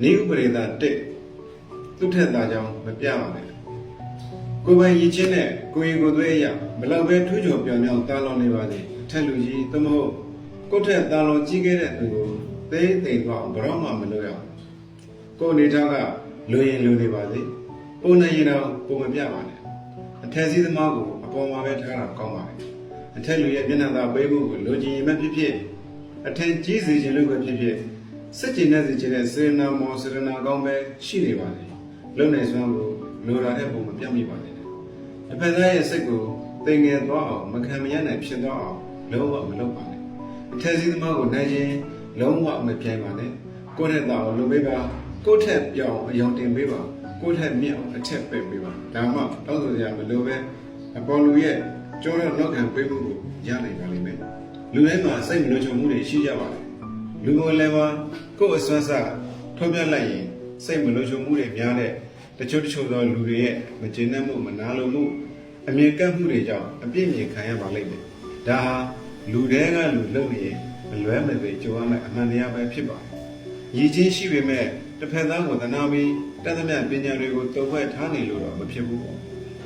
နေဥပဒေသာတက်သူ့ထက်သားကြောင့်မပြပါနဲ့ကိုယ်ပိုင်ရည်ချင်းနဲ့ကိုယ်ရင်ကိုယ်သွေးရဘလောက်ပဲထူးချော်ပြောင်ပြောင်တားလောင်နေပါစေအထက်လူကြီးသို့မဟုတ်ကိုယ့်ထက်တားလောင်ကြီးခဲ့တဲ့သူကိုသိသိသွားအောင်ဘယ်တော့မှမလုပ်ရဘူးကိုယ်အနေထားကလူရင်လူနေပါစေပုံနေရင်တော့ပုံမပြပါနဲ့အထက်စီးသမားကိုအပေါ်မှာပဲထားတာကောင်းပါလေအထက်လူရဲ့မျက်နှာသာပေးဖို့ကိုလူကြီးရင်မဲ့ဖြစ်ဖြစ်အထက်ကြီးစီခြင်းလို့ပဲဖြစ်ဖြစ်စစ်ကျင်တဲ့စီကျင်တဲ့စေနာမောစေနာကောင်းပဲရှိနေပါလေလုံနေစွမ်းကိုလိုတာတဲ့ပုံမပြတ်မိပါနဲ့တစ်ဖက်သားရဲ့စိတ်ကိုသိငယ်သွားအောင်မခံမရနိုင်ဖြစ်သွားအောင်လုံးဝမလုပ်ပါနဲ့အထက်စီးသမားကိုနိုင်ခြင်းလုံးဝမပြိုင်ပါနဲ့ကိုယ့်ထက်သာအောင်လုပ်ပေးပါကိုယ့်ထက်ပြောင်းအယောင်တင်ပေးပါကိုယ့်ထက်မြင့်အောင်အထက်ပဲ့ပေးပါဒါမှတောက်ဆိုကြမလို့ပဲအပေါ်လူရဲ့ကြောတော့နောက်ခံပေးမှုကိုရနိုင်ပါလိမ့်မယ်လူတိုင်းမှာစိတ်မလွန်ချုံမှုတွေရှိကြပါလေလူကိုလည်းပါကိုယ့်အစွမ်းစားထုတ်ပြလိုက်ရင်စိတ်မလွန်ချုံမှုတွေများတဲ့တချို့သောလူတွေရဲ့မကျေနပ်မှုမနာလိုမှုအမြင်ကပ်မှုတွေကြောင့်အပြည့်မြင်ခံရပါလိမ့်မယ်ဒါဟာလူတဲကလူလုပ်ရင်မလွဲမသွေကြိုးရမယ့်အမှန်တရားပဲဖြစ်ပါတယ်ရည်ချင်းရှိပေမဲ့တစ်ဖက်သားကိုသနာပြီးတတ်သမျှပညာတွေကိုတုံ့ဖွဲ့ထားနေလို့တော့မဖြစ်ဘူးပေါ့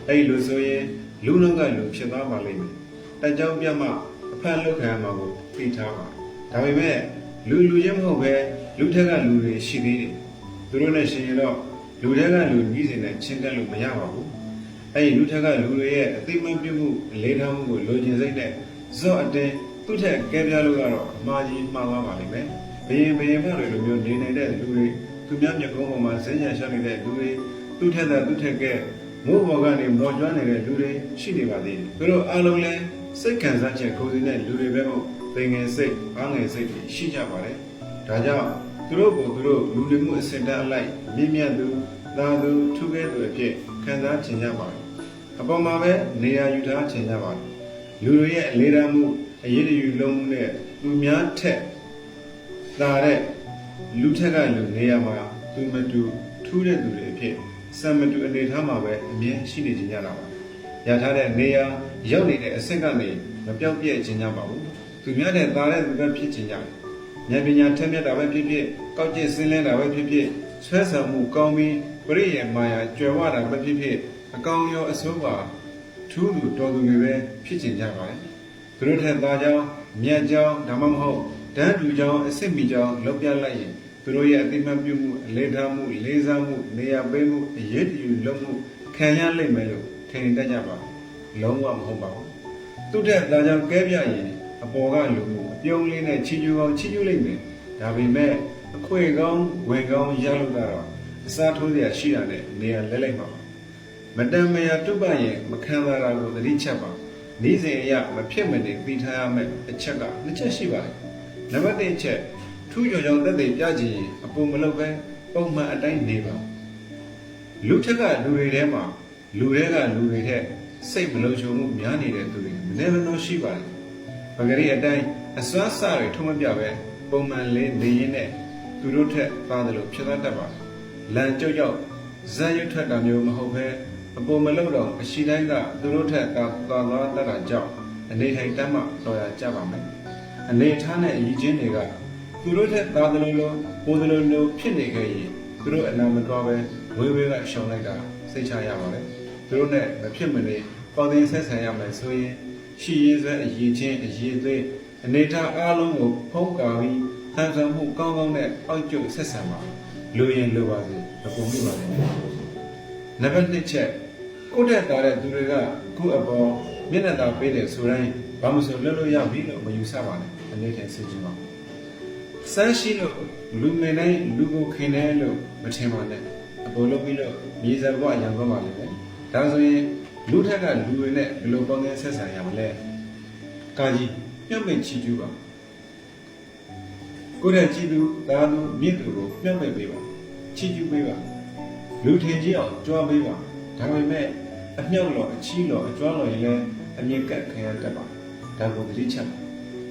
အဲ့လိုဆိုရင်လူနောက်ကလူဖြစ်သွားပါလိမ့်မယ်တန်ကြောင်ပြတ်မှအဖန်လောက်ခံရမှာကိုသိထားပါဒါပေမဲ့လူချင်းမဟုတ်ပဲလူထက်ကလူတွေရှိသေးတယ်သူတို့နဲ့ရှင်ရင်တော့လူထက်ကလူကြီးစင်နဲ့ချင်းတက်လို့မရပါဘူးအဲ့ဒီလူထက်ကလူတွေရဲ့အသိမှန်ပြုမှုအလေးထားမှုကိုလိုချင်စိတ်နဲ့ဇော့အတင်းသူ့ထက်ကဲပြားလို့ကတော့အမှားကြီးမှားသွားပါလိမ့်မယ်ဘယင်မတွေလိုမျိုးနေနေတဲ့လူတွေသူများမျက်ကုန်းပေါ်မှာဇင်းညာရှောက်နေတဲ့လူတွေသူ့ထက်ကမိုးပေါ်ကနေမော်ကျွမ်းနေတဲ့လူတွေရှိနေပါသေးတယ်သူတို့အားလုံးလည်းစိတ်ခံစားချက်ခိုးစီတဲ့လူတွေပဲဟုတ်သိငယ်စိတ်အားငယ်စိတ်တွေရှိကြပါတယ်ဒါကြောင့်သူတို့ကိုသူတို့လူတွေမှုအစဉ်တန်းအလိုက်မြင့်မြတ်သူသာသူထုခဲသူအဖြစ်ခံစားချင်ကြပါတယ်အပေါ်မှာပဲနေရာယူထားချင်ကြပါတယ်လူတွေရဲ့အလေးထားမှုအရေးတယူလုံးမှုနဲ့သူများထက်သာတဲ့လူထက်ကလူနေရာမှာသူမတူထူးတဲ့သူတွေအဖြစ်စံမတူအနေထားမှာပဲအမြဲရှိနေကြကြတာပါရထားတဲ့နေရာရောက်နေတဲ့အဆင့်ကနေမပြောက်ပြဲခြင်းကြပါဘူးသူများတဲ့သားတဲ့သူပဲဖြစ်ခြင်းကြတယ်ဉာဏ်ပညာထက်မြက်တာပဲဖြစ်ဖြစ်ကောက်ကျစ်စင်းလဲတာပဲဖြစ်ဖြစ်ဆွဲဆောင်မှုကောင်းပြီးပရိယေမာယာကြွယ်ဝတာပဲဖြစ်ဖြစ်အကောင်ရောအစိုးပါထူးသူတော်သူတွေပဲဖြစ်ခြင်းကြပါတယ်သူတို့ထက်သားကြောင်းမြတ်ကြောင်းဒါမှမဟုတ်တန်းတူကြောင်းအစစ်မီကြောင်းလောက်ပြလိုက်ရင်သူတို့ရဲ့အသိမှတ်ပြုမှုအလေးထားမှုလေးစားမှုနေရာပေးမှုအရေးတယူလုပ်မှုခံရလိမ့်မယ်လို့ထင်တတ်ကြပါလုံးဝမဟုတ်ပါဘူးသူ့တဲ့ဒါကြောင့်ကဲပြရင်အပေါ်ကလူမှုအပြုံးလေးနဲ့ချီကျူအောင်ချီကျူလိမ့်မယ်ဒါပေမဲ့အခွေကောင်းဝင်ကောင်းရလို့ကတော့အစားထိုးစရာရှိတာနဲ့နေရာလဲလိုက်ပါမတန်မရာတုပ္ပရင်မခံရတာကိုသတိချက်ပါနေ့စဉ်အရမဖြစ်မနေသိထားရမယ့်အချက်ကနှစ်ချက်ရှိပါတယ်နံပါတ်1အချက်ထူးကြောင်ကြောင်တက်တဲ့ပြကြည့်ရင်အပုံမလုပ်ပဲပုံမှန်အတိုင်းနေပါလူထက်ကလူတွေထဲမှာလူတွေကလူတွေထက်စိတ်မလုံခြုံမှုများနေတဲ့သူတွေမနေမနှောရှိပါတယ်ပဂရိအတိုင်းအစွမ်းစတွေထုံးမပြပဲပုံမှန်လေးနေရင်းနဲ့သူတို့ထက်ပါတယ်လို့ဖြစ်သွားတတ်ပါတယ်လမ်းကြောက်ကြောက်ဇာရွတ်ထွက်တာမျိုးမဟုတ်ပဲအပေါ်မလုပ်တော့အရှိတိုင်းကသူတို့ထက်သာသွားတတ်တာကြောင့်အနေထိုင်တတ်မှတော်ရကြပါမယ်အနေထားနဲ့အရေးချင်းတွေကသူတို့ထက်သားသလိုလိုပိုသလိုလိုဖြစ်နေခဲ့ရင်သူတို့အနာမတော်ပဲဝေးကရှောင်လိုက်တာစိတ်ချရပါလေသူတို့နဲ့မဖြစ်မနေပေါ်တင်ဆက်ဆံရမယ်ဆိုရင်ရှိရည်စွဲအရေးချင်းအရေးသေးအနေထားအားလုံးကိုဖုံးကာပြီးဟန်ဆောင်မှုကောင်းကောင်းနဲ့အောက်ကျုပ်ဆက်ဆံပါလူရင်လိုပါစေအကုန်မိပါလိမ့်မယ်နံပါတ်2ချက်ကိုယ့်တက်သားတဲ့သူတွေကခုအပေါ်မျက်နှာသာပေးတယ်ဆိုတိုင်းဘာမှမဆိုလွတ်လို့ရပြီလို့မယူဆပါနဲ့အနေနဲ့စဉ်းကြည့်ပါစမ်းရှိလို့လူမင်းတိုင်းလူကိုခင်တယ်လို့မထင်ပါနဲ့အပေါ်လုပ်ပြီးလို့မြေစဘဝရံသွားပါလိမ့်မယ်ဒါဆိုရင်လူထက်ကလူတွေနဲ့ဘယ်လိုပေါင်းသင်းဆက်ဆံရမလဲကာကြီးမြတ်မိတ်ချီကျူးပါကိုယ့်ရဲ့ကြည်သူသားသူမြင့်သူကိုမြတ်မိတ်ပေးပါချီကျူးပေးပါလူထင်ကြီးအောင်ကြွားပေးပါဒါပေမဲ့အမြောက်လော်အချီးလော်အကြွားလော်ရင်လည်းအမြင့်ကပ်ခံရတတ်ပါဒါကိုသတိချက်ပါ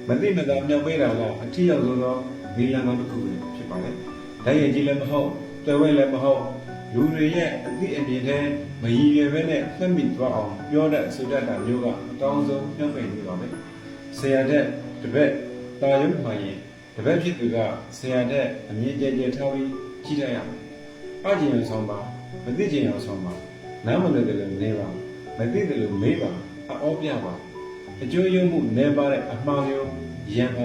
မသိမသာမြောက်ပေးတာကအထီးရောက်သောဒီလမ်းကောင်းတစ်ခုဖြစ်ပါလေ။ဒါရဲ့ကြီးလည်းမဟုတ်တွယ်ဝဲလည်းမဟုတ်လူတွေရဲ့အသည့်အမြင်ထဲမရည်ရွယ်ပဲနဲ့မှတ်မိသွားအောင်ပြောတတ်ဆိုတတ်တာမျိုးကအကောင်းဆုံးညှို့ပိန်နေပါမယ်။ဆရာတဲ့တပည့်တာရုံမှရင်တပည့်ဖြစ်သူကဆရာတဲ့အမြင်ကျကျထားပြီး ကြည့်လိုက်ရမယ်အကျဉ်းဆောင်ပါမသိကျင်အောင်ဆောင်ပါနားမလည်တယ်လို့နေပါမသိတယ်လို့မေးပါအောပြပါအကျိုးရုံမှုနေပါတဲ့အမှားမျိုးရံပါ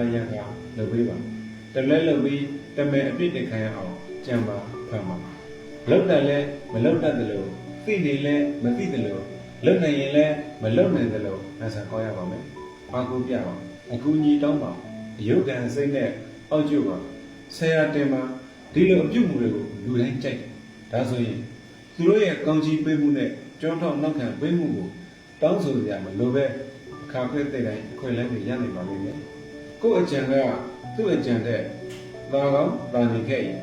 လုပ်ပေးပါတလဲလုပ်ပြီးတမဲအပြစ်တင်ခံရအောင်ကြံပါဖန်ပါလောက်တယ်လဲမလောက်တတ်တယ်လို့သိနေလဲမသိတယ်လို့လုံနိုင်ရင်လဲမလုံနိုင်တယ်လို့အဆန်ခေါ်ရပါမယ်ပါကူပြပါအကူကြီးတောင်းပါအယုတ်ကံစိတ်နဲ့အောက်ကျပါဆရာတင်ပါဒီလိုအပြုတ်မှုတွေကိုလူတိုင်းကြိုက်တယ်ဒါဆိုရင်သူတို့ရဲ့ကောင်းချီးပေးမှုနဲ့ကြောထောက်နောက်ခံပေးမှုကိုတောင်းဆိုကြရမလို့ပဲအခါခွဲတဲ့တိုင်းအခွင့်အလမ်းတွေရနိုင်ပါလိမ့်မယ်ကိုယ့်အကြံကသူ့အကြံတဲ့သာကောင်းသာနေခဲ့ရင်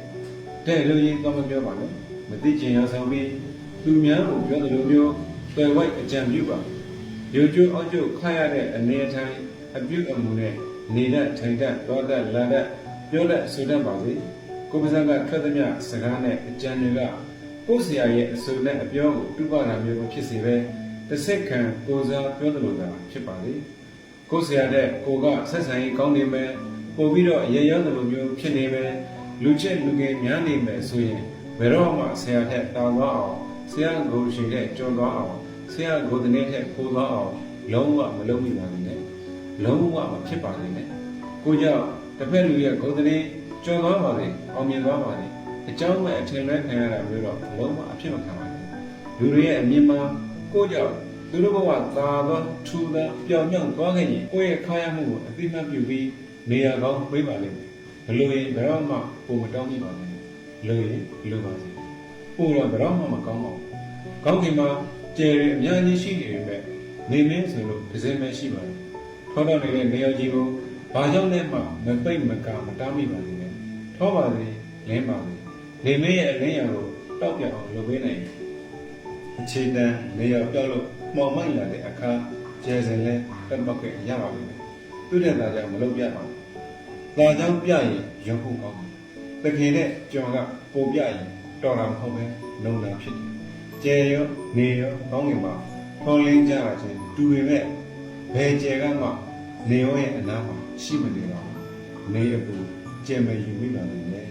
တဲ့လူကြီးတော့မပြောပါနဲ့မသိချင်ရဆောင်ပြီးသူများကိုပြောသလိုမျိုးပယ်ဝိုက်အကြံပြုပါရုပ်ကျွအောက်ကျွခါရတဲ့အနေအထိုင်အပြုအမူနဲ့နေတတ်ထိုင်တတ်တောတတ်လာတတ်ပြောတတ်ဆိုတတ်ပါစေကိုယ်ပါးစပ်ကထွက်သမျှစကားနဲ့အကြံတွေကကိုယ်ဆရာရဲ့အဆိုနဲ့အပြောကိုတူပါတာမျိုးမဖြစ်စေပဲတစ်စက္ကန့်ကိုယ်စားပြောသလိုသာဖြစ်ပါလေကိုယ်ဆရာတဲ့ကိုကဆက်ဆံရေးကောင်းနေမယ်ပို့ပြီးတော့ရေရောသလိုမျိုးဖြစ်နေမယ်လူချက်လူငယ်များနေမယ်ဆိုရင်ဘယ်တော့မှဆရာထက်တောင်းသွားအောင်ဆရာကိုရှိတဲ့ကြော်သွားအောင်ဆရာကိုတနေ့ထက်ပိုသွားအောင်လုံးဝမလုပ်မိပါဘူးနဲ့လုံးဝမဖြစ်ပါဘူးနဲ့ကိုကြောင့်တစ်ဖက်လူရဲ့ကိုတနေ့ကြော်သွားပါလေအောင်မြင်သွားပါလေအကြောင်းမဲ့အထင်လွဲခံရတာမျိုးတော့လုံးဝအဖြစ်မခံပါဘူးလူတွေရဲ့အမြင်မှာကိုကြောင့်သူတို့ဘဝသာသောထူသောပြောင်မြောက်သွားခဲ့ရင်ကိုယ့်ရဲ့ခါရမှုကိုအသိမှတ်ပြုပြီးနေရာကောင်းပေးပါလိမ့်မယ်ဘလို့ရင်ဘယ်တော့မှပုံမတောင်းမိပါနဲ့လို့ရင်လိုပါစေပို့တော့ဘယ်တော့မှမကောင်းပါဘူးကောင်းကင်မှာကျယ်ရအများကြီးရှိနေပေမဲ့နေမင်းဆိုလို့ဒဇယ်ပဲရှိပါတယ်ထောတော့နေတဲ့နေရာကြီးကိုဘာကြောင့်လဲမှမပိတ်မကာမတားမိပါနဲ့ထောပါစေလင်းပါစေနေမင်းရဲ့အလင်းရောင်ကိုတောက်ပြအောင်လုပ်ပေးနိုင်အခြေတန်းနေရာပြောက်လို့မော်မိုက်လာတဲ့အခါကျယ်စင်လဲတက်ပောက်ကရပါလိမ့်မယ်သူတဲ့သားကြောင့်မလုပ်ပြပါဘူးသားကြောင့်ပြရင်ရုပ်ဖို့ကောင်းတယ်တခင်နဲ့ကြော်ကပုံပြရင်တော်တာမဟုတ်ပဲလုံတာဖြစ်တယ်ကျယ်ရောနေရောကောင်းကင်မှာထောင်းလင်းကြတာချင်းတူပေမဲ့ဘယ်ကျယ်ကမှနေရောရဲ့အနားမှာရှိမနေတော့နေအပူကျယ်မယူမိပါလိမ့်မယ်